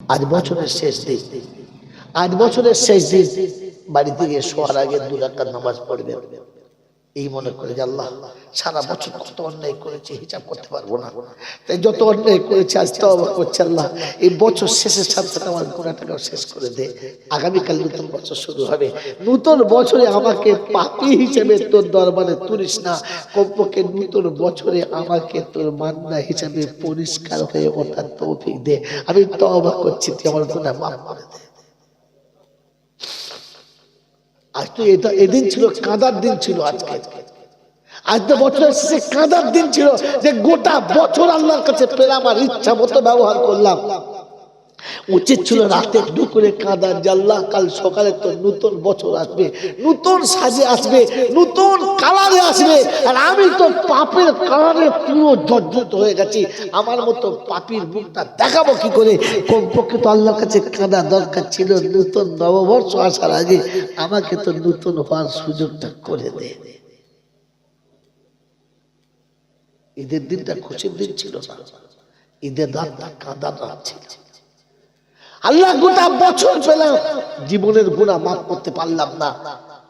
আজ বছরের শেষ দিন, আজ বছরের শেষ দিন বাড়িতে গিয়ে শোয়ার আগে 2 রাকাত নামাজ পড়বে। এই মনে করে যে আল্লাহ সারা বছর কত অন্যায় করেছি হিসাব করতে পারবো না, তাই যত অন্যায় করেছি আজ তওবা করছি আল্লাহ এই বছর শেষের সাথে সাথে আমার গুনাহটাকে শেষ করে দে। আগামীকাল নতুন বছর শুরু হবে, নতুন বছরে আমাকে পাপী হিসেবে তোর দরবারে তুলিস না, কমপক্ষে নতুন বছরে আমাকে তোর বান্দা হিসেবে পরিষ্কার হয়ে ওঠার তৌফিক দে। আমি তওবা করছি, তুই আমার গুনাহ মাফ করে দে। আজ তো এটা এদিন ছিল কাঁদার দিন ছিল, আজকে আজ তো বছরের শেষে কাঁদার দিন ছিল যে গোটা বছর আল্লাহর কাছে পেলাম আর ইচ্ছা মতো ব্যবহার করলাম। উচিত ছিল রাতে দুপুরে কাঁদার যে আল্লাহ কাল সকালে তো নতুন বছর আসবে, নতুন সাজে আসবে, নতুন কালারে আসবে, আর আমি তো পাপের কালারে পুরো জর্জরিত হয়ে গেছি। আমার মতো পাপীর মুখটা দেখাবো কি করে? কমপক্ষে তো আল্লাহর কাছে কাঁদা দরকার ছিল নতুন নববর্ষ আসার আগে আমাকে তো নতুন হওয়ার সুযোগটা করে দে। ঈদের দিনটা খুশির দিন ছিল না, ঈদের রাতটা কাঁদার রাত ছিল। আল্লাহ গোটা বছর পেলাম, জীবনের গুনাহ মাফ করতে পারলাম না,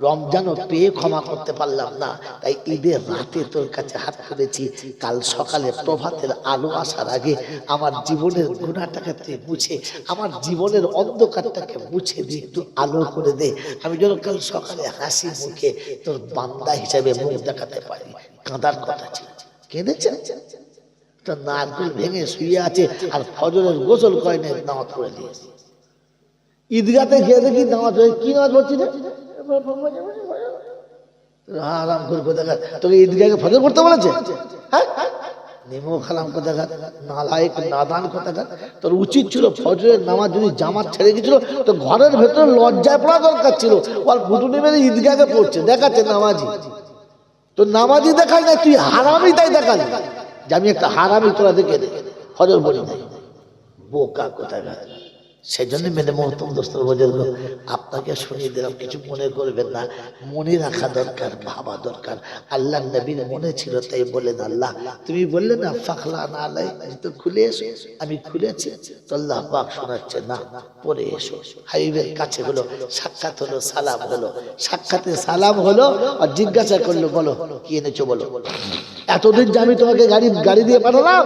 রমজানও পেয়ে ক্ষমা করতে পারলাম না, তাই ঈদের রাতে তোর কাছে হাত তুলেছি। কাল সকালে প্রভাতের আলো আসার আগে আমার জীবনের গুনাহটাকে তুই মুছে, আমার জীবনের অন্ধকারটাকে মুছে দিয়ে একটু আলো করে দে। আমি যেন কাল সকালে হাসি মুখে তোর বান্দা হিসেবে মুখ দেখাতে পারি। কাঁদার কথা ছিল, কেঁদেছে, নারকেল ভেঙে শুয়ে আছে আর ফজরের গোসল করে নেই, নামাজ পড়ে দিয়েছে। ঈদগাতে গিয়ে দেখি নামাজ পড়ে, কি নামাজ পড়ছি রে? আরাম করে কোথাকার তোকে ঈদগাহে ফজর পড়তে বলেছে? হ্যাঁ, নেমো খালাম কোথাকার, নালায়েক নাদান কোথাকার। তোর উচিত ছিল ফজরের নামাজ যদি জামাত ছেড়ে গেছিল তো ঘরের ভেতরে লজ্জায় পড়া দরকার ছিল। ওর গুটুনি মেরে ঈদগাহে পড়ছে, দেখাচ্ছে নামাজি। তো নামাজি দেখাই না, তুই হারামি তাই দেখালি যে আমি একটা হারামি, তোরা দেখে দে ফজর বলি নাই, বোকা কোথাকার। সেই জন্য মেনে মহতম দোস্তর বুজুর্গ আপনাকে শুনিয়ে দিলাম, কিছু মনে করবেন না। মনে রাখা দরকার, ভাবা দরকার। আল্লাহ নবীর মনে ছিল তাই বললেন আল্লাহ তুমি বললে না ফাখলা না আলাই তো খুলে এসো, আমি খুলেছি তো আল্লাহ পাক শোনাচ্ছে না পরে এসো। হাবিবের কাছে হলো সাক্ষাৎ, হলো সালাম হলো, সাক্ষাতে সালাম হলো আর জিজ্ঞাসা করলো বলো কি এনেছো বলো। এতদিন যে আমি তোমাকে গাড়ি দিয়ে পাঠালাম,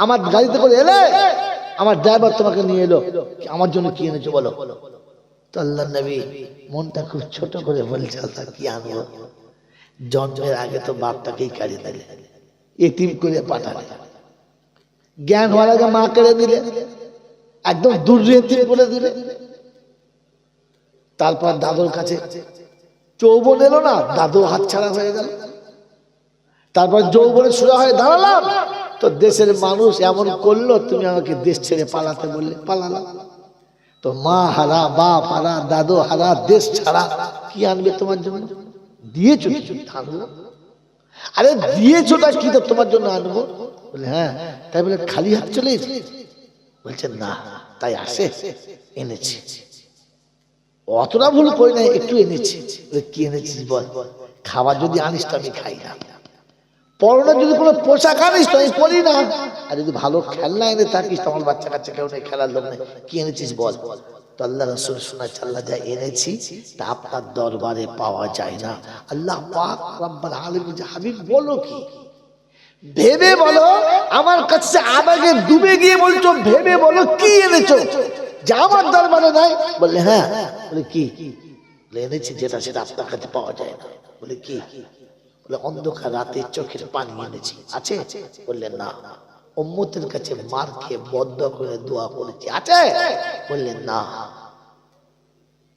আমার গাড়িতে করে এলে, আমার ড্রাইভার তোমাকে নিয়ে এলো, আমার জন্য কি এনেছো বলো। তো আল্লাহ নবী মনটা খুব ছোট করে বলছে আল্লাহ কি আনবো? জন্মের আগে তো বাপটাকেই কাড়ি দিলে, এতিম করে পাঠালে, জ্ঞান হওয়ার আগে মা কেড়ে দিলে, একদম দুর্নীতি করে দিলে। তারপর দাদুর কাছে যৌবন এলো না, দাদু হাতছাড়া হয়ে গেল। তারপর যৌবনে শুরু হয়ে দাঁড়ালাম, তো দেশের মানুষ এমন করলো তুমি আমাকে দেশ ছেড়ে পালাতে বললে, পালালাম। তো মা হারা, বাপ হারা, দাদু হারা, দেশ ছাড়া কি আনবে তোমার জন্য? দিয়েছো কিছু আনবো? আরে দিয়েছোটা কি তো তোমার জন্য আনবো? বলে হ্যাঁ। তাই বলে খালি হাত চলে বলছে না, তাই আসে এনেছি। অতটা ভুল করি না, একটু এনেছি। কি এনেছিস বল? খাবার যদি আনিস তো আমি খাই না, পরনে যদি কোনো পোশাক আনিস তো আমি পরি না, আর যদি ভালো খেলনা এনে থাকিস তো আমার বাচ্চা কাচ্চা কেউ নেই, খেলার লোক নেই, কি এনেছিস বল। তো আল্লাহ রাসূল শোনাচ্ছে আল্লাহ যা এনেছি তা আপনার দরবারে পাওয়া যায় না। আল্লাহ পাক রব্বুল আলামিন হাবিব বলো কি, ভেবে বলো, আমার কাছে আবেগে ডুবে গিয়ে বলছো ভেবে বলো কি এনেছো যা আমার দরবারে নাই। বললে হ্যাঁ। বলে কি? বলে এনেছি যেটা সেটা আপনার কাছে পাওয়া যায় না। বলে কি? বলে অন্ধকার রাতে চোখের পানি এনেছি, আছে? বললেন না। উম্মতের কাছে মার খেয়ে বদ্ধ করে দোয়া করেছি, আছে? বললেন না।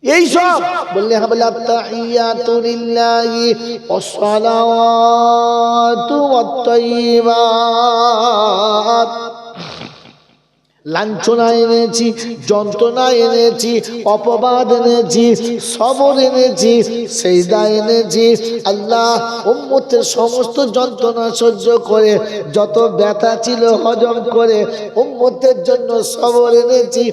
এই সব বললে হ্যাঁ। বলে আত্তাহিয়াতু লিল্লাহি ওয়াস সালাওয়াতু ওয়াত তাইয়্যিবাত। লাঞ্ছনা এনেছি, যন্ত্রণা এনেছি, অপবাদ এনেছি, সবর এনেছি, সেজদা এনেছি। আল্লাহ উম্মতের সমস্ত যন্ত্রণা সহ্য করে, যত ব্যথা ছিল হজম করে উম্মতের জন্য সবর এনেছি,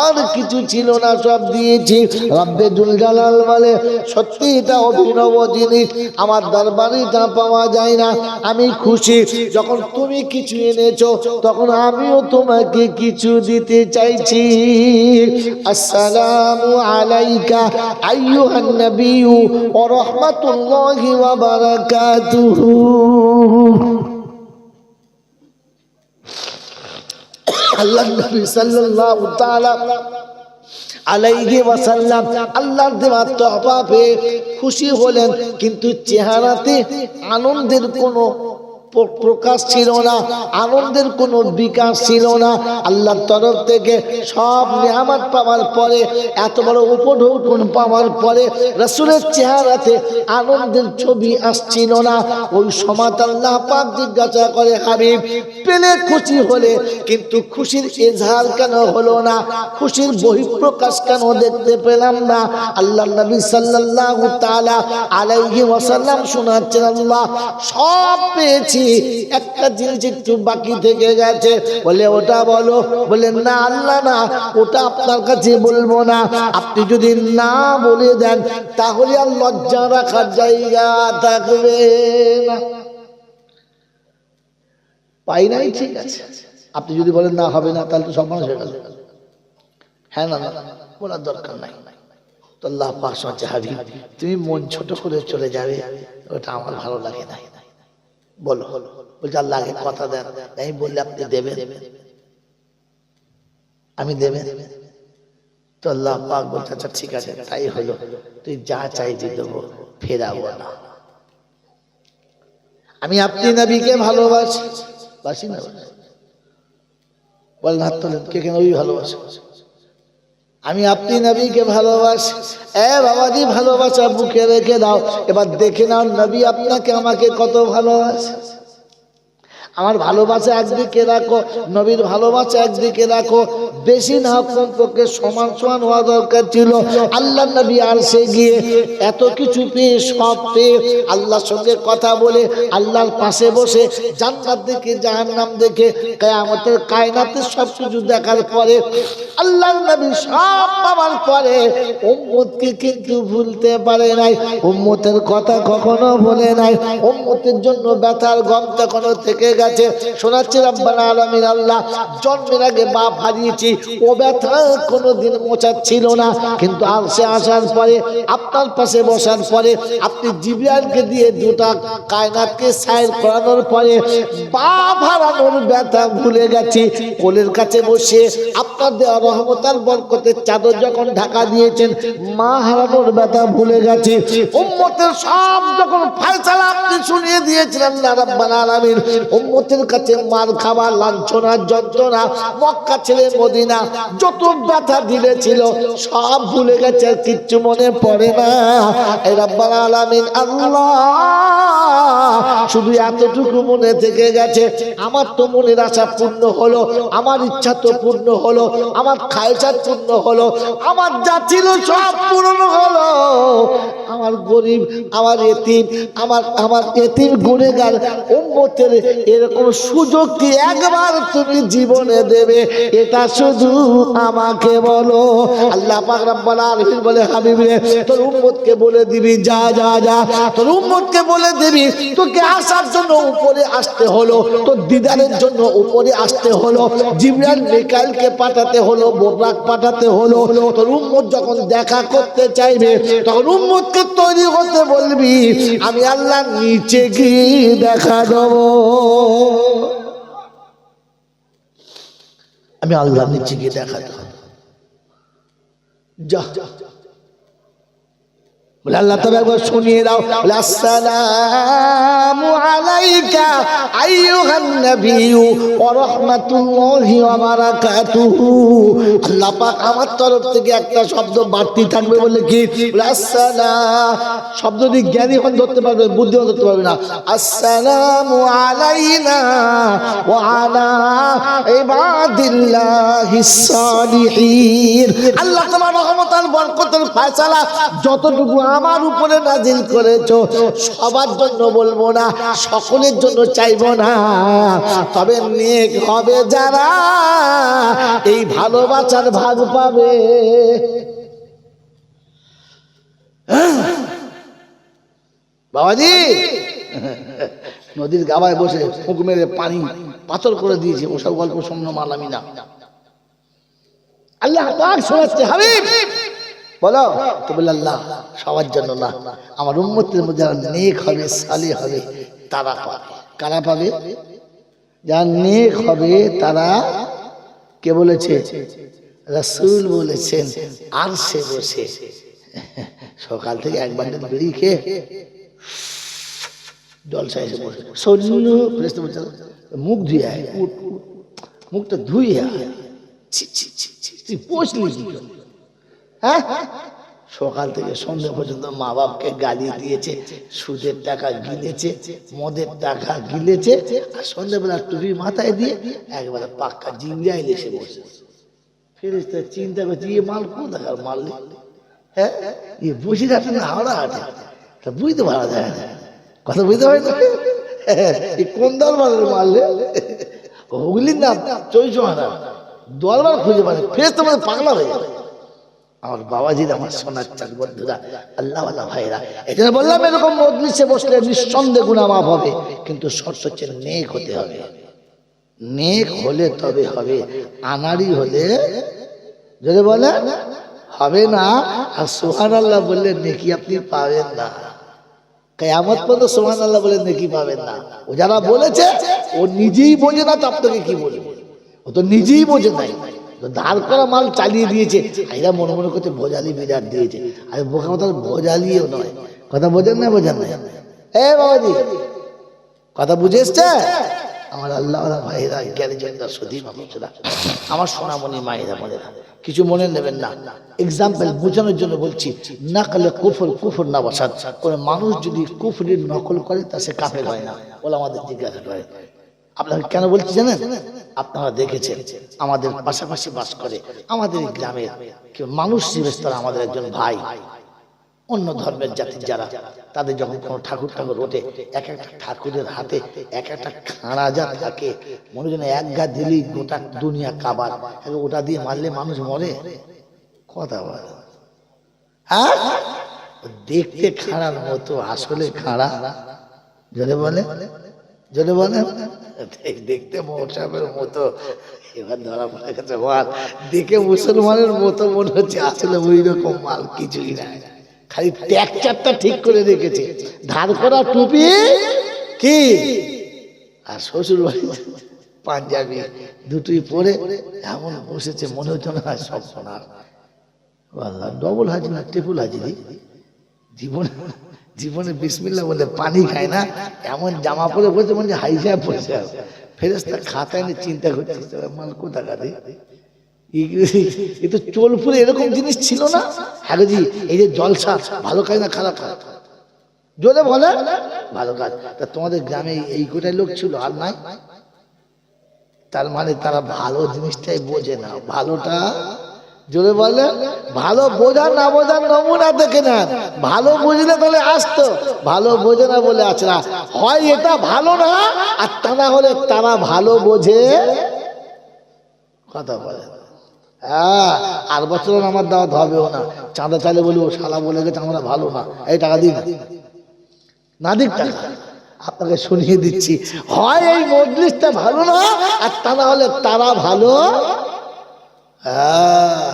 আর কিছু ছিল না সব দিয়েছি। রব্বে জুল জালাল বলে সত্যি এটা অভিনব জিনিস, আমার দরবারে যা পাওয়া যায় না। আমি খুশি যখন তুমি কিছু এনেছো, তখন আমিও তোমাকে কিছু কিছু দিতে চাইছি। আসসালামু আলাইকা আইয়ুহান নবিয়্যু ওয়া রাহমাতুল্লাহি ওয়া বারাকাতুহু। আল্লাহ নবী সাল্লাল্লাহু তাআলা আলাইহি ওয়াসাল্লাম আল্লাহর দেওয়া তোহফা পেয়ে খুশি হলেন, কিন্তু চেহারাতে আনন্দের কোনো প্রকাশ ছিল না, আনন্দের কোনো বিকাশ ছিল না। আল্লাহর তরফ থেকে সব নিয়ামত পাওয়ার পরে, এত বড় উপঢৌকন পাওয়ার পরে রাসূলের চেহারাতে আনন্দের ছবি আসছিল না। ওই সময় আল্লাহ পাক জিজ্ঞাসা করে, হাবিব পেলে খুশি হলে, কিন্তু খুশির ইজহার কেন হলো না, খুশির বহিঃপ্রকাশ কেন দেখতে পেলাম না? আল্লাহ নবী সাল্লাল্লাহু তাআলা আলাইহি ওয়াসাল্লাম শোনাচ্ছেন, আল্লাহ সব পেয়েছি, একটা জিনিস একটু বাকি থেকে গেছে। বলে ওটা বলো। বলে না আল্লাহ না, ওটা আপনার কাছে বলবো না। আপনি যদি না বলে দেন তাহলে আর লজ্জা রাখার জায়গা থাকবে না। পাই নাই, ঠিক আছে। আপনি যদি বলেন না হবে না, তাহলে তো সব মানুষ হয়ে গেল। হ্যাঁ না বলার দরকার নাই। তো আল্লাহ পাক বলছে, হাবিব তুমি মন ছোট করে চলে যাবে, ওটা আমার ভালো লাগে না। বলো। বলছে আল্লাহ আগে কথা দেন, আমি বললে আপনি দেবেন, আমি দেবেন। তো আল্লাহ পাক বলছে আচ্ছা ঠিক আছে, তাই হলো, তুই যা চাইবি দেবো, ফেরাবো না। আমি আপনি নবীকে ভালোবাসি, বাসি না? বলেন হাত তোলেন, কে কেন ভালোবাসে? আমি আপনি নবীকে ভালোবাসি। এ বাবাজি, ভালোবাসা বুকে রেখে দাও। এবার দেখে নাও নবী আপনাকে আমাকে কত ভালোবাসে। আমার ভালোবাসা একদিকে রাখো, নবীর ভালোবাসা একদিকে রাখো। বেশি না, কমপক্ষে সমান সমান হওয়া দরকার ছিল। আল্লাহ নবী আরশে গিয়ে এত কিছু পেয়ে, সব পেয়ে, আল্লাহর সঙ্গে কথা বলে, আল্লাহর পাশে বসে, জান্নাত দেখে, জাহান্নাম দেখে, কিয়ামতের কায়নাতের সব কিছু দেখার পরে, আল্লাহর নবী সব পাওয়ার পরে উম্মতকে কিন্তু ভুলতে পারে নাই। উম্মতের কথা কখনো ভুলে নাই। উম্মতের জন্য ব্যথার গম কখনো থেকে গেছে। শোনাচ্ছে রব্বানা আলামিন আল্লাহ, জন্মের আগে বাপ হারিয়েছি, ও ব্যথা কোনোদিন মোছাচ্ছিল না, কিন্তু আরশে আসার পরে, আপনার পাশে বসার পরে, আপনি জিবরাইলকে দিয়ে দুটা কায়নাতকে সাইর করানোর পরে বাপ হারানোর ব্যথা ভুলে গেছি। কোলের কাছে বসে আপনার দেওয়া রহমতের বরকতের চাদর যখন ঢাকা দিয়েছেন, মা হারানোর ব্যথা ভুলে গেছি। উম্মতের সব যখন ফয়সালা আপনি শুনিয়ে দিয়েছেন আল্লাহ রাব্বাল আলামিন, উম্মতের কাছে মার খাওয়া, লাঞ্ছনা, যন্ত্রণা, মক্কা ছেড়ে মদিনা যত ব্যথা দিলেছিল সব ভুলে গেছে, কিচ্ছু মনে পড়ে না। এই রাব্বাল আলামিন আল্লাহ শুধু এতটুকু মনে থেকে গেছে, আমার তো মনের আশা পূর্ণ হলো, আমার ইচ্ছা তো পূর্ণ হলো, আমার খায়সাত পূর্ণ হলো, আমার যা ছিল সব পূর্ণ হলো। আমার গরিব, আমার এতিম, আমার এতিম গুনেগার উম্মতের এরকম সুযোগ কি একবার তুমি জীবনে দেবে? এটা শুধু আমাকে বলো। আল্লাহ পাক রব্বুল আলামিন বলে, হাবিব রে, তোর উম্মতকে বলে দিবি, যা যা যা, তোর উম্মতকে বলে দিবি, তোকে আসার জন্য উপরে আসতে হলো, তোর দিদারের জন্য উপরে আসতে হলো, জিবরাইল মিকাইলকে পাঠাতে হলো, বোরাক পাঠাতে হলো। তোর উম্মত যখন দেখা করতে চাইবে, তখন উম্মতকে তৈরি হতে বলবি, আমি আল্লাহ নিচে গিয়ে দেখা দেবো, আমি আল্লাহ নিচে গিয়ে দেখা দেবো। যা বলে আল্লাহ তবে একবার শুনিয়ে দাও, আসসালামু আলাইকা আইয়ুহান নবিয়্যু ওয়া রাহমাতুল্লাহি ওয়া বারাকাতুহু। আল্লাহ পাক আমার তরফ থেকে একটা শব্দ বাড়তি থাকবে, বলে কি? আসসালাম শব্দ দিয়ে জ্ঞানী হন ধরতে পারবে, বুদ্ধিমান ধরতে পারবে না। আসসালামু আলাইনা ওয়া আলা ইবাদিল্লাহিস সালিহিন। আল্লাহ তোমার রহমত আর বরকতের ফয়সালা যতটুকু আমার উপরে নাজিল করেছো, সবার জন্য বলবো না, সকলের জন্য চাইবো না, তবে নেক হবে যারা এই ভালোবাসার ভাগ পাবে। বাবাজি নদীর গাবায় বসে ফুঁক মেরে পানি পাথর করে দিয়েছে, ওসব গল্প শোনো মালামি না। আল্লাহ পাক শোনাচ্ছে, হাবিব বলো। তো বলে আল্লাহ সবার জন্য না, আমার উম্মতের মধ্যে যারা নেক হবে, সালেহ হবে, তারা পাবে। কারা পাবে? যারা নেক হবে তারা। কে বলেছে? রাসূল বলেছেন, আরশে বসে সকাল থেকে এক বান্ডিল বিড়ি খেয়ে জলসা এসে বসে সৈন্য ফেরেশতা বলছে, মুখ ধুয়ে আয়, উঠ, মুখটা ধুয়ে আয়। তুই বসলি কি করে? হ্যাঁ, সকাল থেকে সন্ধ্যা পর্যন্ত মা বাপকে গালি দিয়েছে, সুদের টাকা গিলেছে, মদের টাকা গিলেছে, আর সন্ধ্যাবেলা টুপি মাথায় দিয়ে একবারে পাক্কা জিঙ্গাই এসে বসে। ফেরেশতা চিন্তা করছে, ইয়ে মাল কোন দেখার মারলে? হ্যাঁ, ইয়ে বসে যাচ্ছে না হাওড়া হাটে, তা বুঝতে পারা যায় না, কথা বুঝতে পারে না। কোন দরবারের মারলে? হুগলির না চৈচমানা দরবার খুঁজে পারে। ফেরেশতা মানে পাগলা হয়ে যাবে। আমার বাবাজির, আমার সোনার চাঁদ বন্ধুরা, আল্লাহওয়ালা ভাইরা, এই জন্য বললাম এরকম মজলিসে বসলে নিঃসন্দেহে গুনাহ মাফ হবে, কিন্তু শর্ত হচ্ছে নেক হতে হবে। নেক হলে তবে হবে, আনাড়ি হলে যদি বলে হবে না। আর সুবহানাল্লাহ বললে নেকি আপনি পাবেন না, কিয়ামত পর্যন্ত সুবহানাল্লাহ বলে নেকি পাবেন না। ও যারা বলেছে ও নিজেই বোঝে না, তো আপনাকে কি বলবে? ও তো নিজেই বোঝে নাই, ধার করা মাল চালিয়ে দিয়েছে। এরা মনে মনে করতে ভোজালি বিরাট দিয়েছে, আর বোকা কথা ভোজালিও নয়। কথা বোঝেন না? বোঝেন না? এ বাবাজি, কথা বুঝে এসছে? আমার আল্লাহ ভাইরা, জ্ঞানী জনতা, সদী মানুষরা, আমার সোনামণি মায়েরা, বোনেরা, কিছু মনে নেবেন না। এক্সাম্পল বোঝানোর জন্য বলছি। নাকলে কুফর, কুফর না বসাত। কোনো মানুষ যদি কুফরের নকল করে তা সে কাফের হয় না, বলে আমাদের জিজ্ঞাসা করে। আপনাকে কেন বলছি জানেন? আপনারা দেখেছেন আমাদের পাশাপাশি বাস করে আমাদের গ্রামের কেউ মানুষ জীবেশ, তারা আমাদের একজন ভাই। অন্য ধর্মের জাতির যারা, তাদের যখন কোনো ঠাকুর ঠাকুর ওঠে, এক একটা ঠাকুরের হাতে এক একটা খাঁড়া যা থাকে, মনে যেন এক গা দিলেই গোটা দুনিয়া কাবার। ওটা দিয়ে মারলে মানুষ মরে? কথা বলে, হ্যাঁ, দেখতে খাঁড়ার মতো, আসলে খাঁড়া। যদি বলে, যদি বলে দেখতে মৌসাবের মতো, এবার ধরা পড়ে গেছে মাল দেখে মুসলমানের মতো মনে হচ্ছে, আসলে ওই রকম মাল কিছুই নাই, খালি টেকচারটা ঠিক করে রেখেছে, ধার করা টুপি কি, আর শ্বশুর বাড়ি পাঞ্জাবি দুটোই পরে এমন বসেছে, মনে হচ্ছে না সব সোনার। আল্লাহ, ডবল হাজি না ট্রিপল হাজি? জীবনে জীবনে বিসমিল্লাহ বলে পানি খায় না, এমন জামা পরে বসে মানে হাই সাহেব পড়েছে। ফেরেশতা খাতায় নিয়ে চিন্তা করছে, মাল কোথাকার? এ তো চোলপুরে এরকম জিনিস ছিল না। হ্যাঁ জি, এই যে জলসা, ভালো কাজ না খারাপ কাজ? জোরে বলে ভালো কাজ। তা তোমাদের গ্রামে এই গোটাই লোক ছিল, আর নাই? তার মানে তারা ভালো জিনিসটাই বোঝে না। ভালোটা জোরে বলে, ভালো বোঝার না বোঝার নমুনা দেখে নেন। ভালো বুঝলে তাহলে আসতো, ভালো বোঝে না বলে আছে না। হয় এটা ভালো না, আর তা না হলে তারা ভালো বোঝে। কথা বলে, হ্যাঁ, আর বছর আমার দাওয়াত হবেও না। চাঁদা চাইলে বলবো, শালা বলে গেছে আমরা ভালো না, এই টাকা দিই না দিক টাকা। আপনাকে শুনিয়ে দিচ্ছি, হয় এই মজলিসটা ভালো না, আর তা না হলে তারা ভালো।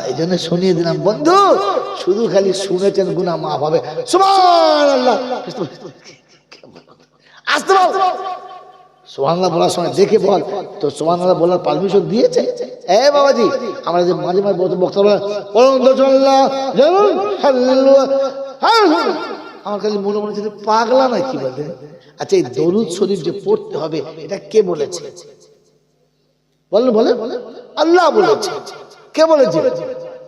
এই জন্য শুনিয়ে দিলাম বন্ধু, শুধু খালি শুনেছেন গুনাহ মাফ হবে। সুবহানাল্লাহ, আসতে বল। সুবহানাল্লাহ বলার সময় দেখে বল, তো সুবহানাল্লাহ বলার পারমিশন দিয়েছে? এ বাবাজি, আমরা যে মাঝে মাঝে বক্তব্য আমার খালি মনে মনে হচ্ছে পাগলা না কি বলতে। আচ্ছা, এই দরুদ শরীফ যে পড়তে হবে, এটা কে বলেছে? বলেন বলেন, আল্লাহ বলেছে। কে বলেছে?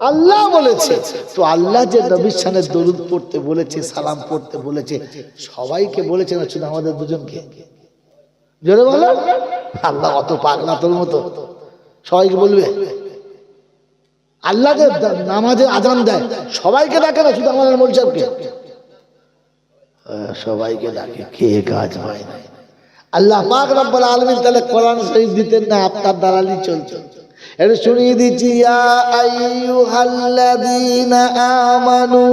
আল্লাহ বলেছে। তো আল্লাহ যে নবীর শানে দরুদ পড়তে বলেছে, সালাম পড়তে বলেছে, সবাইকে বলেছে না শুধু আমাদের দুজনকে? জোরে বলো। আল্লাহ অত পাগলা তোর মতো সবাইকে বলবে? আল্লাহ যে নামাজে আজান দেয়, সবাইকে ডাকে না শুধু আমাদের মৌলভী সাহেবকে? সবাইকে ডাকে, কে কাজ হয় না। আল্লাহ পাক রব্বুল আলামিন তাহলে কোরআন শরীফ দিতেন না, আপনার দালালি চলছে। এটা শুনিয়ে দিচ্ছি, ইয়া আইয়ুহাল্লাযীনা আমানু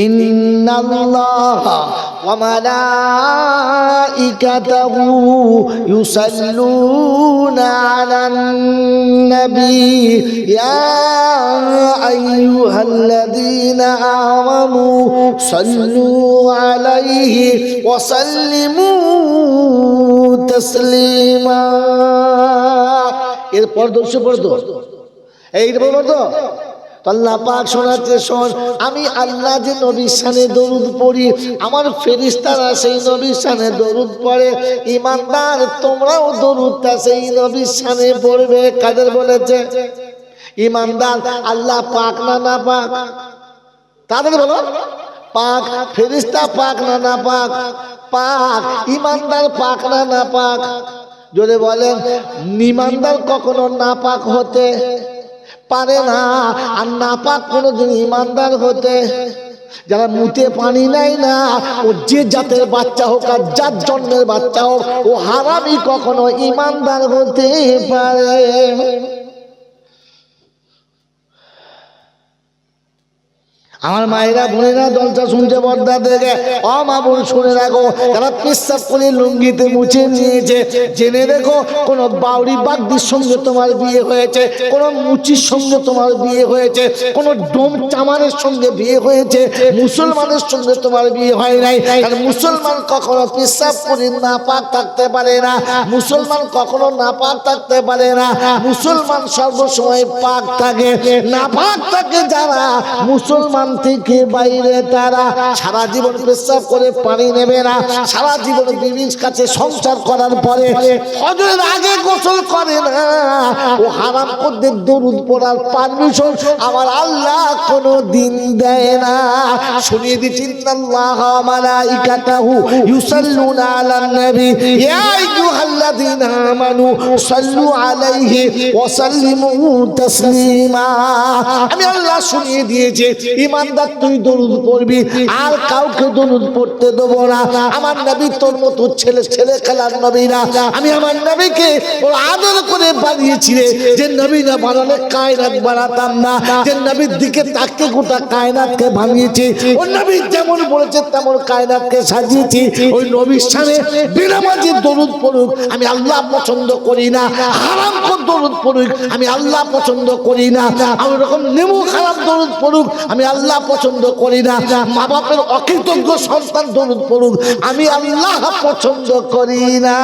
ইন্নাল্লাহা ওয়া মালাইকাতাহু ইউসাল্লুনা আলান নবী ইয়া আইয়ুহাল্লাযীনা আমানু সাল্লু আলাইহি ওয়া সাল্লিমু তাসলিমা। এরপর দর্শ পড়তো এইটা বলতো আল্লাহ পাক শোনাচ্ছে, শোন আমি আল্লাহ যে নবীর শানে দরুদ পড়ি, আমার ফেরেশতারা সেই নবীর শানে দরুদ পড়ে। ঈমানদার তোমরাও দরুদটা সেই নবীর শানে পড়বে। কাদের বলেছে? ঈমানদার। আল্লাহ পাক না না পাক? তাদের বলো পাক। ফেরেশতা পাক না না পাক? পাক। ঈমানদার পাক না না পাক? যদি বলেন ঈমানদার কখনো নাপাক হতে পারে না, আর নাপাক কোনোদিন ঈমানদার হতে। যারা মুতে পানি নেয় না, ও যে জাতের বাচ্চা হোক আর যার জন্মের বাচ্চা হোক, ও হারামি কখনো ঈমানদার হতে পারে। আমার মায়েরা বোনেরা জলসা শুনছে পর্দা থেকে, ও মা বোন শুনে রাখো, যারা পেশাব করে লুঙ্গিতে মুছে নিয়েছে, জেনে রেখো কোন বাউরি বাগদির সঙ্গে তোমার বিয়ে হয়েছে, কোন মুচির সঙ্গে তোমার বিয়ে হয়েছে, কোন ডোম চামারের সঙ্গে বিয়ে হয়েছে, মুসলমানের সঙ্গে তোমার বিয়ে হয় নাই। আর মুসলমান কখনো পেশাব করে নাপাক থাকতে পারে না, মুসলমান কখনো নাপাক থাকতে পারে না। মুসলমান সর্বসময় পাক থাকে, নাপাক থাকে যারা মুসলমান থেকে বাইরে, তারা সারা জীবন পেশাব করে পানি নেবে না, সারা জীবন বিবির কাছে সংসার করার পরে ফজরের আগে গোসল করে না। ও হারাম করতে দরুদ পড়ার পারমিশন আমার আল্লাহ কোনো দিন দেয় না। শুনিয়ে দিচ্ছি, ইন্নাল্লাহ ওয়া মালাইকাতাহু ইউসাল্লুনা আলান নবী ইয়া আইয়ুহাল্লাযীনা আমানু সাল্লু আলাইহি ওয়া সাল্লিমু তাসলিমা। আমি আল্লাহ শুনিয়ে দিয়েছি, ঈমানদার তুই দরুদ পড়বি, আর কাউকে দরুদ পড়তে দেব না। আমার নবী তোর মতো ছেলে ছেলে খেলার নবী না। আমি আমার নবীকে ওর আদর করে বানিয়েছি রে, যে নবী না বানালে কায়নাত বানাতাম না, যে নবীর দিকে তাকে গোটা কায়নাতকে বানিয়েছি। ওই নবী যেমন বলেছে তেমন কায়নাতকে সাজিয়েছি। ওই নবীর সামনে বিনামাজি দরুদ পড়ুক আমি আল্লাহ পছন্দ করি না, হারাম কর দরুদ পড়ুক আমি আল্লাহ পছন্দ করি না, আমি রকম নেমু খারাপ দরুদ পড়ুক আমি আল্লাহ পছন্দ করি না, মা বাপের অকৃতজ্ঞ সন্তান দরুদ পড়ুক আমি আল্লাহ পছন্দ করি না।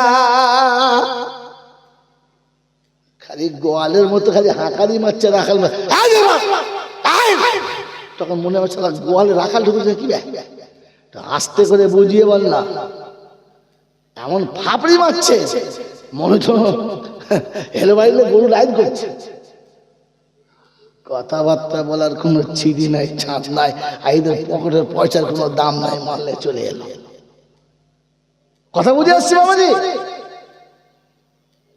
খালি গোয়ালের মতো খালি হাঁকারি মারছে, রাখাল তখন মনে হচ্ছে গোয়ালে রাখাল ঢুকেছে কি আস্তে করে বুঝিয়ে বল না, এমন ফাপড়ি মারছে মনে তো হেলো বাইলে গরু লাইন করছে। কথাবার্তা বলার কোনো ছিড়ি নাই, ছাঁচ নাই, আইদের পকেটের পয়সার কোনো দাম নাই, মারলে চলে এলো। কথা বুঝে আসছে বাবাজি?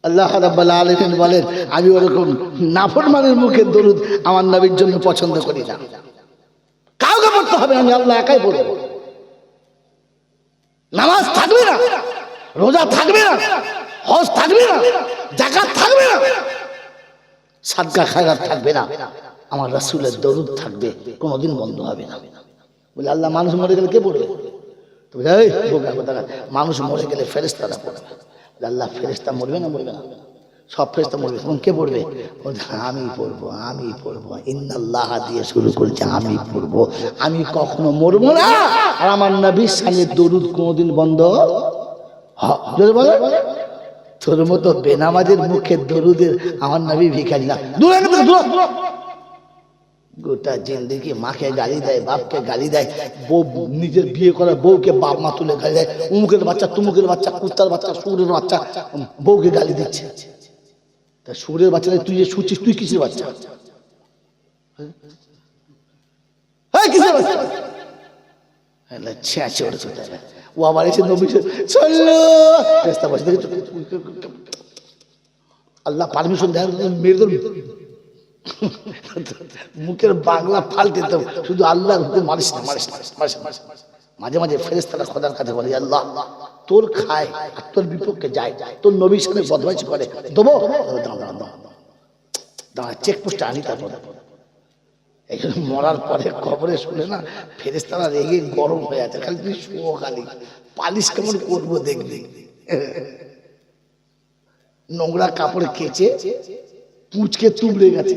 আল্লাহ রাব্বুল আলামিন বলেন, আমি ওরকম নাফরমানের মুখে দরুদ আমার নবীর জন্য পছন্দ করি না। কাউকে পড়তে হবে, আমি আল্লাহ একাই পড়ব। নামাজ থাকবে না, রোজা থাকবে না, হজ থাকবে না, যাকাত থাকবে না, সাদকা খায়রাত থাকবে না, আমার রাসূলের দরুদ থাকবে, কোনোদিন বন্ধ হবে না। বলে আল্লাহ মানুষ মরে গেলে কে পড়বে? মানুষ মরে গেলে ফেরেশতারা পড়বে। আল্লাহ ফেরেশতা মরবে না? মরবে না, সব ফেরেশতা মরবে, তখন কে পড়বে? আমি পড়বো, আমি পড়বো, ইন্নাল্লাহ দিয়ে শুরু করেছে, আমি পড়বো, আমি কখনো মরবো না। আর আমার নবীর শানে দরুদ কোনোদিন বন্ধ যদি বলে তোর মতো বেনামাজের মুখে দরুদের আমার নবী ভিখারি না। গোটা জিন্দেগি মাকে গালি দেয়, বাপকে গালি দেয়, বউ নিজের বিয়ে করা বউকে বাপ মা তুলে গালি দেয়, উমুকের বাচ্চা, তুমুকের বাচ্চা, কুত্তার বাচ্চা, সুরের বাচ্চা, বউকে গালি দিচ্ছে। তা সুরের বাচ্চা তুই যে শুচ্ছিস, তুই কিসের বাচ্চা? কিসের বাচ্চা? ও আবার এসে নবী আল্লাহ পারমিশন দেয়, মেরে মুখের বাংলা ফালতে তো শুধু আল্লাহ মারিস না, মারিস না, মারিস না। মাঝে মাঝে ফেরেশতারা খোদার কাছে বলে, আল্লাহ তোর খায় আর তোর বিপক্ষে যায়, তোর নবীর সাথে বদমাইশি করে, দেবো দাঁড়া চেকপোস্টে আনি, তারপর এই জন্য মরার পরে কবরে শুনে না ফেরেশতারা রেগে গরম হয়ে আছে, খালি তুই শুয়ো, খালি পালিশ কেমন করবো দেখবি। নোংরা কাপড় কেচে পুচকে তুবড়ে গেছে,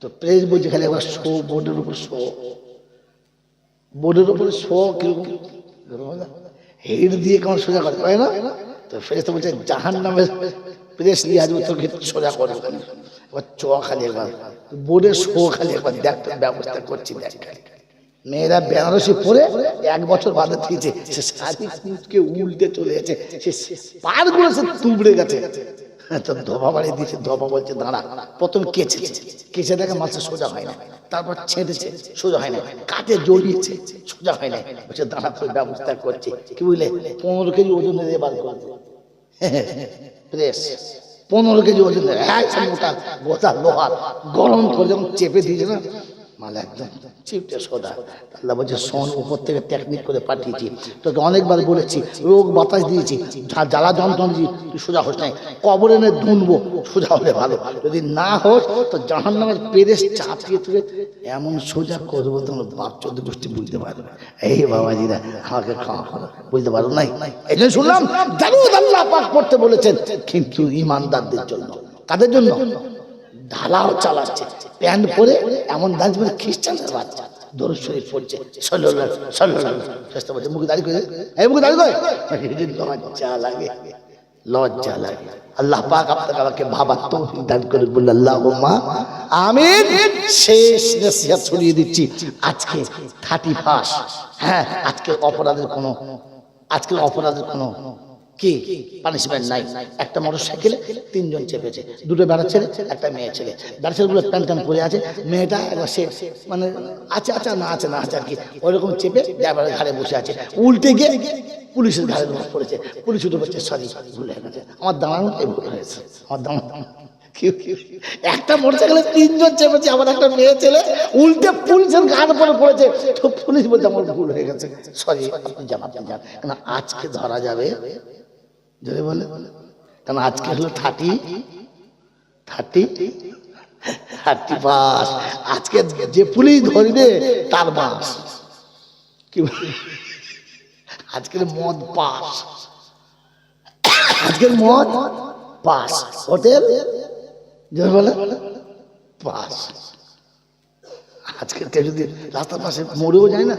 তো প্রেস বলছে খালি একবার শো, বোর্ডের উপর শো, বোর্ডের উপরে শো, কিরকম হেড দিয়ে কেমন সোজা করে, তাই না? তো ফেরেশতা বলছে জাহান্নামের প্রেস নিয়ে আসবো তোকে সোজা করবো, এবার চ খালি একবার বোর্ডে শো, খালি একবার দেখ, ব্যবস্থা করছি দেখ। মেয়েরা বেনারসি পরে 1 বছর বাদে থেকেছে, সে শাড়ি কুচকে উল্টে চলে গেছে, সে পার গুলো সে তুবড়ে গেছে। তো ধোপা বাড়ি দিয়েছে, ধোপা বলছে দাঁড়া, প্রথম কেচে দেখে মাছ সোজা হয় না, তারপর ছেঁটেছে সোজা হয় না, কাটে জড়িয়েছে সোজা হয় না, বলছে দাঁড়া তোর ব্যবস্থা করছে। কি বুঝলে, 15 কেজি ওজনের এবার করবে প্রেস, 15 কেজি ওজনের মোটা গোটা লোহার, গরম করে যখন চেপে দিয়েছে না মাল একদম চিপটে সোজা। আল্লাহ বলছে শোন, উপর থেকে টেকনিক করে পাঠিয়েছি, তোকে অনেকবার বলেছি, রোগ বাতাস দিয়েছি, জ্বালা যন্ত্রণা দিয়েছি, তুই সোজা হোস নাই, কবর এনে ধুনবো, সোজা হলে ভালো, যদি না হোস তো জাহান্নামের পেরেস চাপিয়ে তুলে এমন সোজা করবো তোমার বাপ 14 গোষ্ঠী বুঝতে পারবে। এই বাবাজিরা আমাকে ক্ষমা করো, বুঝতে পারো নাই? এই জন্য শুনলাম দারুদ আল্লাহ পাক পড়তে বলেছেন, কিন্তু ইমানদারদের জন্য। কাদের জন্য? ঢালাও চালাচ্ছে, প্যান্ট পরে এমন ডান্স করে, খ্রিস্টানদের বাচ্চা দরুদ শরীফ পড়ছে, সাল্লাল্লাহু সাল্লাল্লাহু বলছে, মুখে দাঁড়িয়ে করে, এই মুখে দাঁড়িয়ে করে, লজ্জা লাগে, লজ্জা লাগে। আল্লাহ পাক আপনাকে আমাকে ভাবার তৌফিক দান করে, বলল আল্লাহুম্মা আমিন। শেষ নসিহত শুনিয়ে দিচ্ছি, আজকে 31, হ্যাঁ আজকের অপরাধের কোনো কি পানিশমেন্ট নাই। একটা মোটরসাইকেলে 3 জন চেপেছে, 2টো বেড়া ছেলে, একটা মেয়ে ছেলে। বেড়া ছেলেগুলো প্যান্ট পরে আছে, মেয়েটা একবার সে মানে আছে না আছে আর কি, ওইরকম চেপে ড্রাইভারের ঘাড়ে বসে আছে, উল্টে গিয়ে পুলিশের ঘাড়ে পড়েছে। পুলিশ উঠে বলছে সরি, ভুল হয়ে গেছে, আমার দাঁড়ানোটাই ভুল হয়েছে, আমার দাঁড়ানো। একটা মোটরসাইকেলে 3 জন চেপেছে, আমার একটা মেয়ে ছেলে উল্টে পুলিশের ঘাড় পরে পড়েছে, তো পুলিশ বলছে আমার ভুল হয়ে গেছে, সরি, আপনি যান। কেন আজকে ধরা যাবে, যদি বলে, কারণ আজকে হলো 31, আজকে যে পুলিশ ধরবে তার বাস কি, আজকের মদ পাস, আজকের মদ পাস, হোটেল যদি বলে পাস। আজকের যদি রাস্তার পাশে মরেও যায় না,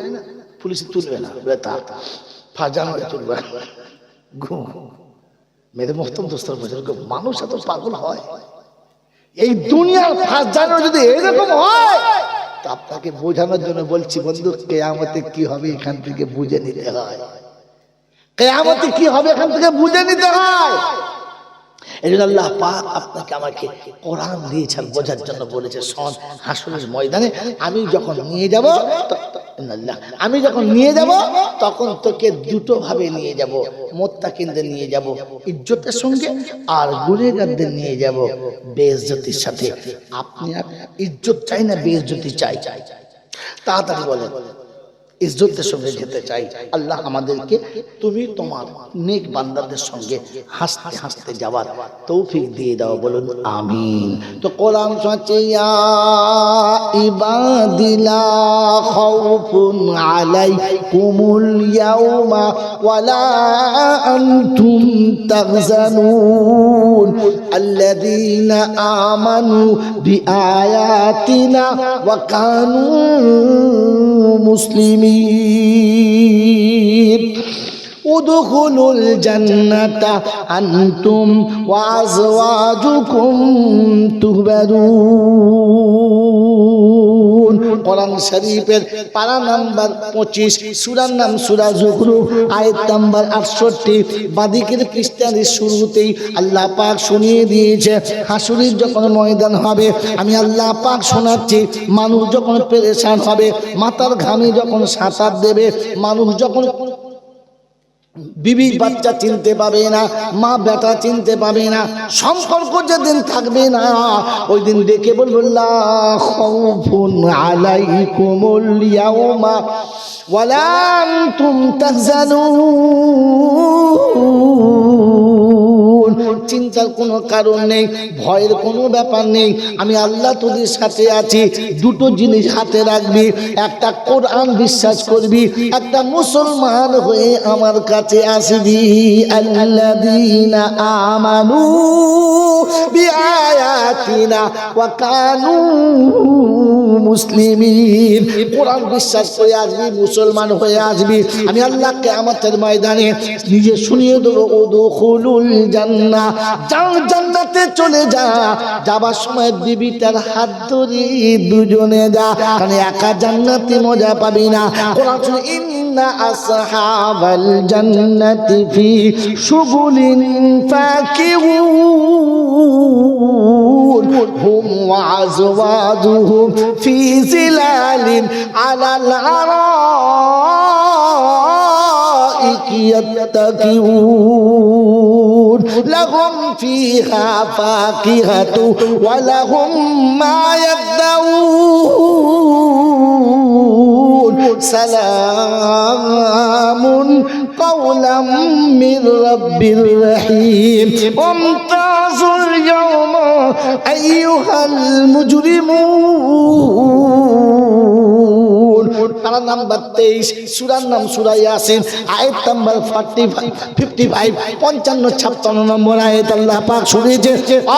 পুলিশ তুলবে না, তা 1 জানুয়ারি তুলবে, মেরে মস্তম দোস্তর বছর। মানুষ এত পাগল হয়, এই দুনিয়ার 1 জানুয়ারি যদি এরকম হয়, তা আপনাকে বোঝানোর জন্য বলছি বন্ধু, কিয়ামতে কি হবে এখান থেকে বুঝে নিতে হয়, কিয়ামতে কি হবে এখান থেকে বুঝে নিতে হয়। এই জন্য আল্লাহ পাক আপনাকে আমাকে কোরআন দিয়েছেন বোঝার জন্য, বলেছে শোন, হাসরের ময়দানে আমি যখন নিয়ে যাব তখন তোকে 2টো ভাবে নিয়ে যাব, মুত্তাকিনদের নিয়ে যাব ইজ্জতের সঙ্গে, আর গুনাহগারদের নিয়ে যাব বেইজ্জতির সাথে। আপনি ইজ্জত চাই না বেইজ্জতি চাই? তাড়াতাড়ি বলেন, ইজ্জতের সঙ্গে যেতে চাই। আল্লাহ আমাদেরকে তুমি তোমার নেক বান্দাদের সঙ্গে হাসতে হাসতে যাওয়ার তৌফিক দিয়ে দাও, বলুন আমিন। তো কোরআন শুনছে, ইয়া ইবাদিলা খাউফুন আলাইকুমুল ইয়াউমা ওয়ালা আনতুম তাহজানুন আল্লাযীনা আমানু বিআয়াতিনা ওয়া কানু মুসলিমিন উদখুলুল জান্নাতা আনতুম ওয়া আযওয়াজুকুম তুহবারুন। কোরআন শরীফের পারা নাম্বার 25, সূরার নাম সূরা যুখরুফ, আয়াত নাম্বার 68। বাদিকের পৃষ্ঠার শুরুতেই আল্লাহ পাক শুনিয়ে দিয়েছে, হাসরের যখন ময়দান হবে, আমি আল্লাহ পাক শোনাচ্ছি, মানুষ যখন পেরেশান হবে, মাথার ঘামে যখন সাঁতার দেবে, মানুষ যখন বিবি বাচ্চা চিনতে পাবে না, মা বেটা চিনতে পাবে না, সম্পর্ক যেদিন থাকবে না, ওই দিন ডেকে বলবো লা খাউফুন আলাইকুমুল ইয়াউমা ওয়ালা আনতুম তাহজানুন। চিন্তার কোনো কারণ নেই, ভয়ের কোনো ব্যাপার নেই। আমি আল্লাহ তোদের সাথে আছি। দুটো জিনিস হাতে রাখবি, একটা কোরআন বিশ্বাস করবি, একটা মুসলমান হয়ে আমার কাছে আসবি। আল্লাযীনা আমানু বিআয়াতিনা ওয়া কানু মুসলিমিন। কোরআন বিশ্বাস করে আসবি, মুসলমান হয়ে আসবি। আমি আল্লাহ কিয়ামতের ময়দানে নিজে শুনিয়ে দেবো, উদখুলুল জান্নাহ, যাও জান্নাতে চলে যা। যাবার সময় বিবি তার হাত ধরে দুজনে যা, কারণ একা জান্নাতে মজা পাবি না। কোরআন শুনে ইন্না আসহাবাল জান্নাতি ফি শুগুলিন ফাকিহুন হুম ওয়া আজওয়াজুহুম ফি জিলালিন আলাল আরাইকি ইয়াত্তাকিউন লাহুম ফিহা ফাকিহাতু ওয়া লাহুম মা ইয়াদউন সালামুন কাওলাম মির রাব্বির রহিম। ওমতাজুল ইয়াওমা আইয়ুহাল মুজরিমুন। পারা নাম্বার 23, সূরার নাম সূরা ইয়াসিন, আয়াত নাম্বার 55, 55 নম্বর আয়াত। আল্লাহ পাক শুনিয়েছে,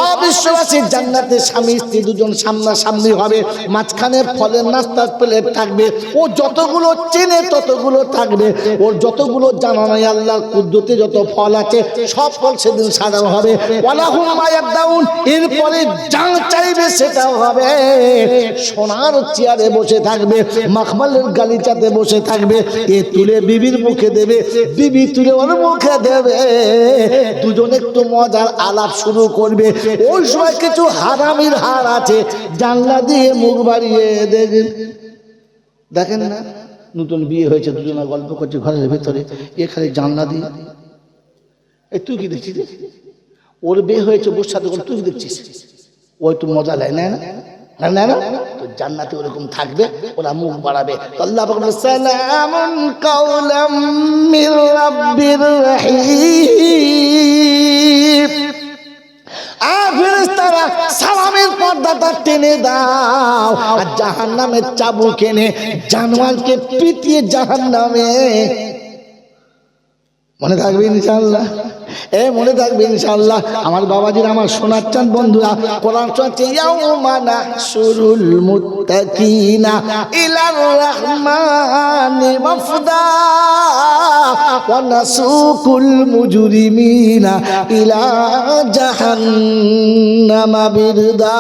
অবিশ্ববাসী জান্নাতে স্বামী স্ত্রী দুজন সামনাসামনি হবে, মাঝখানে ফলের নাস্তার প্লেট থাকবে। ও যতগুলো চেনে ততগুলো থাকবে, ওর যতগুলো জানা নাই আল্লাহর কুদরতে যত ফল আছে সব ফল সেদিন সাজানো হবে। ওয়ালাহুম মা ইয়াদউন, এরপরে যা চাইবে সেটাও হবে। সোনার চেয়ারে বসে থাকবে, মাখমালের গালিচাতে বসে থাকবে। এ তুলে বিবির মুখে দেবে, বিবি তুলে ওর মুখে দেবে। দুজন একটু মজার আলাপ শুরু করবে। ওই সময় কিছু হারামির হার আছে, জানলা দিয়ে মুখ বাড়িয়ে দেখেন না, নতুন বিয়ে হয়েছে, দুজনে গল্প করছে ঘরের ভেতরে, এ খালি জানলা দিয়ে। এই তুই কি দেখছিস? ওর বিয়ে হয়েছে, বোর সাথে তুই কি দেখছিস? ওই তো মজা নেয় না না না, তো জান্নাতে ওরকম থাকবে, ওরা মুখ বাড়াবে। আল্লাহ বলেন সালামুন কাওলাম মির রাব্বির রহিম। ফেরেশতারা সালামের পর্দাটা টেনে দাও, আর জাহান্নামের চাবুক এনে জানোয়ারকে পিটিয়ে জাহান্নামে। মনে থাকবে ইনশাআল্লাহ, মনে থাকবে ইনশাআল্লাহ। আমার বাবাজির, আমার সোনার চাঁদ বন্ধুরা, কোরআন চলছে ইয়াউমা নাহশুরুল মুত্তাকিনা ইলার রাহমানি ওয়াফদা ওয়া নাসুকুল মুজরিমিনা ইলা জাহান্নামা বিরদা।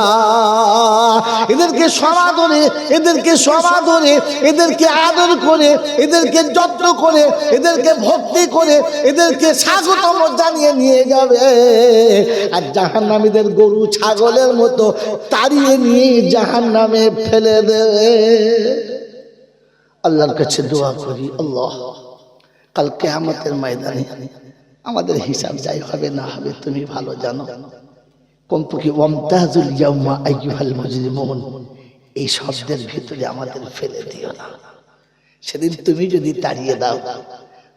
এদেরকে সমাদরে, এদেরকে সমাদরে, এদেরকে আদর করে, এদেরকে যত্ন করে, এদেরকে ভক্তি করে, এদেরকে স্বাগতম জানিয়ে নিয়ে যাবে। আর জাহান্নামীদের গরু ছাগলের মতো তাড়িয়ে নিয়ে জাহান্নামে ফেলে দেবে। আল্লাহর কাছে দোয়া করি, আল্লাহ কাল কিয়ামতের ময়দানে আমাদের হিসাব যাই হবে না হবে তুমি ভালো জানো। কমপক্ষে ওয়ামতাজুল ইয়াউমা আইয়ুহাল মুজরিমুন, এই শব্দের ভিতরে আমাদের ফেলে দিও না। সেদিন তুমি যদি তাড়িয়ে দাও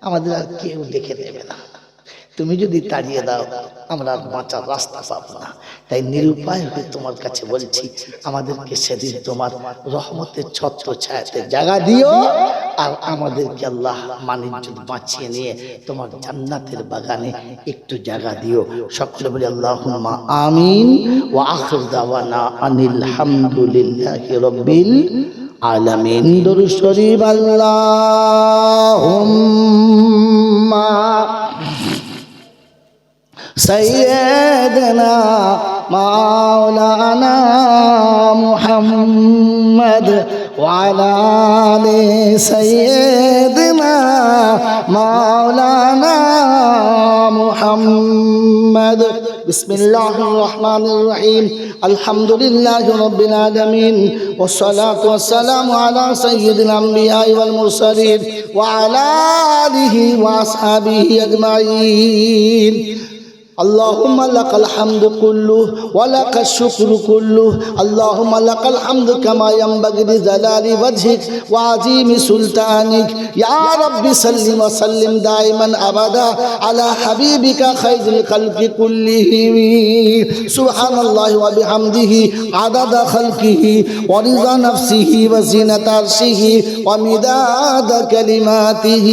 আমাদের আর কেউ দেখে দেবে না। তুমি যদি তাড়িয়ে দাও আমরা আর বাঁচার রাস্তা পাবো না। তাই নিরুপায় হয়ে তোমার কাছে বলছি, আমাদেরকে সেদিন তোমার রহমতের ছত্র ছায়াতে জায়গা দিও, আর আমাদেরকে আল্লাহ মানিজ্জত বাঁচিয়ে নিয়ে তোমার জান্নাতের বাগানে একটু জায়গা দিও। সকলে বলি আল্লাহুম্মা আমিন। ওয়া আখির দাওয়ানা আনিল হামদুলিল্লাহি রাব্বিল আলামিন। দরুদ শরীফ। আল্লাহুম্মা سيدنا مولانا محمد وعلى آل سيدنا مولانا محمد. بسم الله الرحمن الرحيم. الحمد لله رب العالمين والصلاة والسلام على سيد الأنبياء والمرسلين وعلى آله وأصحابه أجمعين. اللهم لك الحمد كله ولك الشكر كله اللهم لك الحمد كما ينبغي لجلال وجهك وعظيم سلطانك يا رب سلم وسلم دائما أبدا على حبيبك خير الخلق كلهم سبحان الله وبحمده عدد خلقه ورضا نفسه وزينة عرشه ومداد كلماته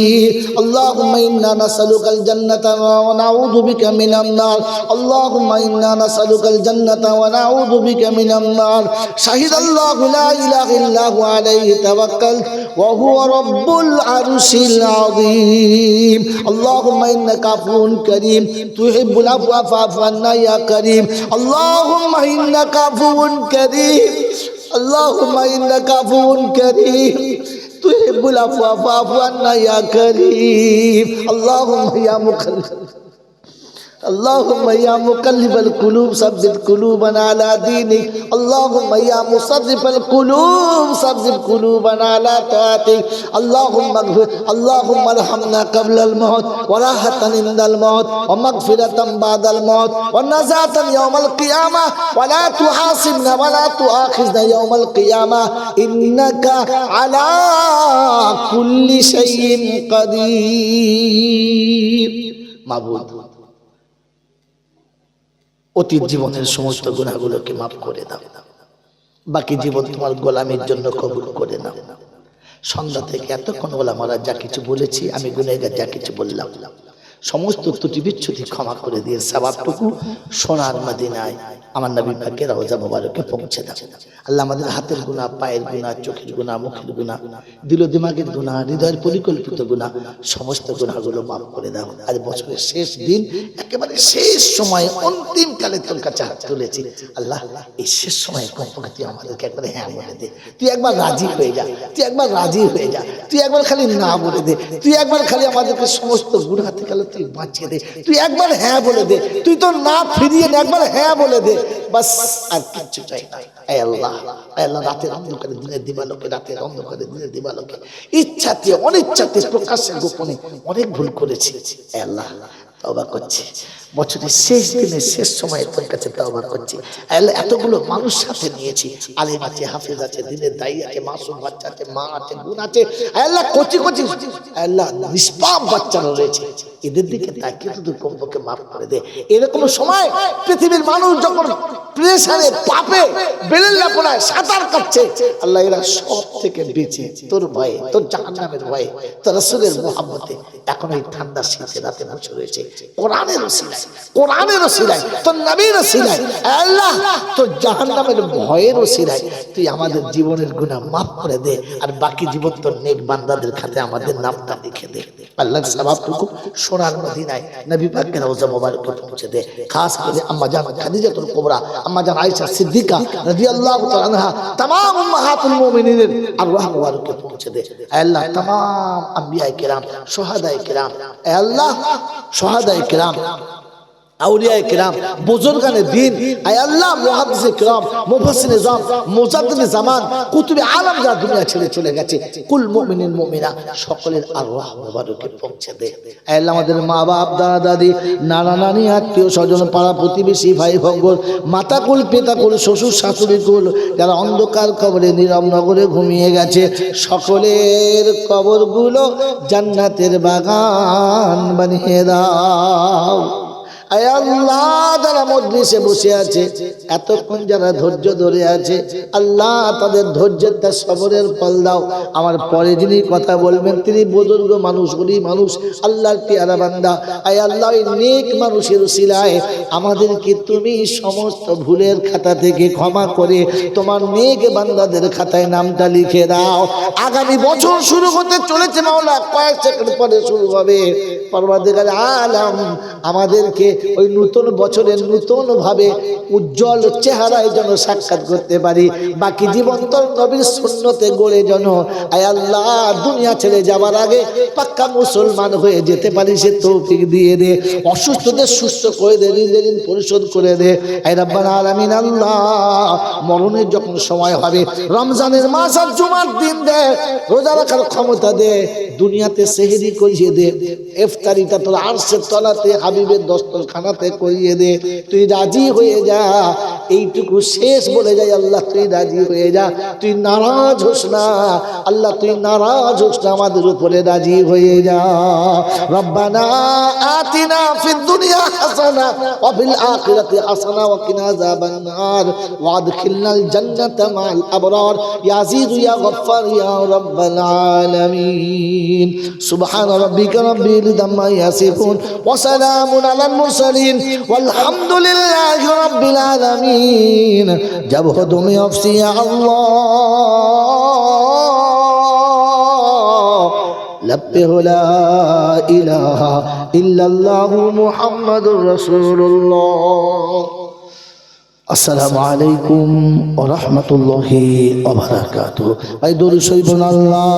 اللهم إنا نسألك الجنة ونعوذ بك من النار اللهم إنا نسألك الجنة ونعوذ بك من النار شهد الله لا إله إلا هو عليه توكلت وهو رب العرش العظيم اللهم إنك عفو كريم تحب العفو فاعف عنا يا كريم اللهم إنك عفو كريم اللهم إنك عفو كريم تحب العفو فاعف عنا يا كريم اللهم يا مقلب اللهم يا مقلب القلوب ثبت قلوبنا على دينك اللهم يا مصرف القلوب ثبت قلوبنا على طاعتك اللهم ارحمنا قبل الموت وراحة عند الموت ومغفرة بعد الموت ونجاة يوم القيامة ولا تحاسبنا ولا تؤاخذنا يوم القيامة إنك على كل شيء قدير معبود অতীত জীবনের সমস্ত গুনাহগুলোকে মাফ করে দাও বাকি জীবন তোমার গোলামীর জন্য কবুল করে নাও সন্ধ্যা থেকে এতক্ষণ ওলামারা যা কিছু বলেছি আমি গুনাহগার যা কিছু বললাম সমস্ত ত্রুটি বিচ্যুতি ক্ষমা করে দিয়ে সওয়াবটুকু সোনার মদিনায় আমার নবী পাকের রওজা মোবারকে পৌঁছে দাও আল্লাহ আমাদের হাতের গুনাহ পায়ের গুনাহ চোখের গুনাহ মুখের গুনাহ দিল দিমাগের গুনাহ হৃদয়ের পরিকল্পিত গুনাহ সমস্ত গুনাহগুলো মাফ করে দাও আজ বছরের শেষ দিন একেবারে শেষ সময় অন্তিম কালে তোর কাছে হাত তুলেছি আল্লাহ এই শেষ সময়ে কমপক্ষে তুই আমাদেরকে একবার হ্যাঁ বলে দে তুই একবার রাজি হয়ে যা তুই একবার রাজি হয়ে যা তুই একবার খালি না বলে দে তুই একবার খালি আমাদেরকে সমস্ত গুনাহ থেকে তুই বাঁচিয়ে দে তুই একবার হ্যাঁ বলে দে তুই তো না ফিরিয়ে নে একবার হ্যাঁ বলে দে বাস আর কিছু চাই না আয় আল্লাহ রাতের অন্ধকারে দিনের দিবালোকে রাতের অন্ধকারে দিনের দিবালোকে ইচ্ছাতে অনিচ্ছাতে প্রকাশ্যে গোপনে অনেক ভুল করেছি আয় আল্লাহ তওবা করছি বছরের শেষ দিনে শেষ সময়ে তোর কাছে তওবা করছি আল্লাহ এতগুলো মানুষ সাথে নিয়েছি আলেম আছে হাফেজ আছে দিনের দায়ী আছে মাসুম বাচ্চা আছে মা আছে বোন আছে আল্লাহ কচি কচি আল্লাহ নিষ্পাপ বাচ্চারা রয়েছে এদের দিকে তাকিয়ে তুই কমপক্ষে মাফ করে দে এরকম সময় পৃথিবীর মানুষ যখন প্রেসারে পাপে বেলের লাপড়ায় সাঁতার কাটছে আল্লাহ এরা সব থেকে বেঁচে তোর ভয়ে তোর জাহান্নামের ভয়ে তোর রাসূলের মুহাব্বতে এখন এই ঠান্ডা শীতে রাতে বসে রয়েছে কোরআনের ওসিলায় তোর নবীর ওসিলায় আল্লাহ তোর জাহান্নামের ভয়ের ওসিলায় তুই আমাদের জীবনের গুনাহ মাফ করে দে আর বাকি জীবন তোর নেক বান্দাদের খাতে আমাদের নামটা লিখে দে আল্লাহর সওয়াবটুকু সোনার মদিনায় নবী পাকের রওজা মোবারকে পৌঁছে দে খাস করে আম্মা জান খাদিজাতুল কুবরা আম্মা জান আয়েশা সিদ্দিকা রাদিয়াল্লাহু তাআলা আনহা तमाम উম্মাহাতুল মুমিনিনের আরওয়াহ মোবারকে পৌঁছে দে আল্লাহ तमाम আম্বিয়ায়ে কিরাম শুহাদায়ে কিরাম আল্লাহ শুহাদায়ে কিরাম আউলিয়ায়ে কিরাম বুজুর্গানে দ্বীন আয় আল্লাহ মুহাদ্দিসে কিরাম মুফাসসিরে জাম মুজাদ্দিদে জামান কুতুবে আলম যা দুনিয়া ছেড়ে চলে গেছে কুল মুমিনিন মুমিনা সকলের আরওয়াহ মোবারকে পৌঁছে দে আয় আল্লাহ আমাদের মা বাপ দাদা দাদি নানা নানি আত্মীয় স্বজন পাড়া প্রতিবেশী ভাই ভঙ্গর মাতা কুল পিতা কুল শ্বশুর শাশুড়ি কুল যারা অন্ধকার কবরে নীরব নগরে ঘুমিয়ে গেছে সকলের কবরগুলো জান্নাতের বাগান বানিয়ে দাও আয় আল্লাহ যারা মজলিসে বসে আছে এতক্ষণ যারা ধৈর্য ধরে আছে আল্লাহ তাদের ধৈর্যের সবরের ফল দাও আমার পরে যিনি কথা বলবেন তিনি বুজুর্গ মানুষ গরীব মানুষ আল্লাহর পেয়ারা বান্দা আয় আল্লাহ এই নেক মানুষের উসিলায় আমাদেরকে তুমি সমস্ত ভুলের খাতা থেকে ক্ষমা করে তোমার নেক বান্দাদের খাতায় নামটা লিখে দাও আগামী বছর শুরু হতে চলেছে মাওলা কয়েক সেকেন্ড পরে শুরু হবে পরওয়ারদিগার আলম আমাদেরকে ওই নতুন বছরের নতুন ভাবে উজ্জ্বল চেহারায় যেন সাক্ষাৎ করতে পারি বাকি জীবন তোর নবীর সুন্নতে গড়ে যেন আয় আল্লাহ দুনিয়া ছেড়ে যাবার আগে পাক্কা মুসলমান হয়ে যেতে পারি সে তৌফিক দিয়ে দে অসুস্থদের সুস্থ করে দে ঋণ পরিশোধ করে দে আয় রাব্বানা আলামিন আল্লাহ মরণের যখন সময় হবে রমজানের মাস আর জুমার দিন দে রোজা রাখার ক্ষমতা দে দুনিয়াতে সেহরি করিয়ে দে ইফতারিটা তোর আরশের তলাতে হাবিবের দস্তরখানে কবরখানাতে করিয়ে দে, তুই রাজি হয়ে যা। এইটুকু শেষ বলে যাই, আল্লাহ তুই রাজি হয়ে যা, তুই নারাজ হোস না, আল্লাহ তুই নারাজ হোস না, আমাদের উপরে রাজি হয়ে যা। রব্বানা আতিনা ফিদ দুনিয়া হাসানা ওয়া ফিল আখিরাতি হাসানা ওয়া কিনা আযাবান নার ওয়া আদখিলনাল জান্নাতা মা'আল আবরার ইয়া আজিজ ইয়া গফফার ইয়া রাব্বাল আলামিন। সুবহান রাব্বিকা রাব্বিল ইজ্জাতি আম্মা ইয়াসিফুন ওয়া সালামুন আলাল মুরসালিন ওয়ালহামদুলিল্লাহি রাব্বিল আলামিন। जब हो तुम्हें अफसी अल्लाह लब पे हो ला इलाहा इल्लल्लाहु मुहम्मदुर रसूलुल्लाह। अस्सलामु अलैकुम व रहमतुल्लाहि व बरकातुहू। भाई दुरूद शरीफ अल्लाहुम्मा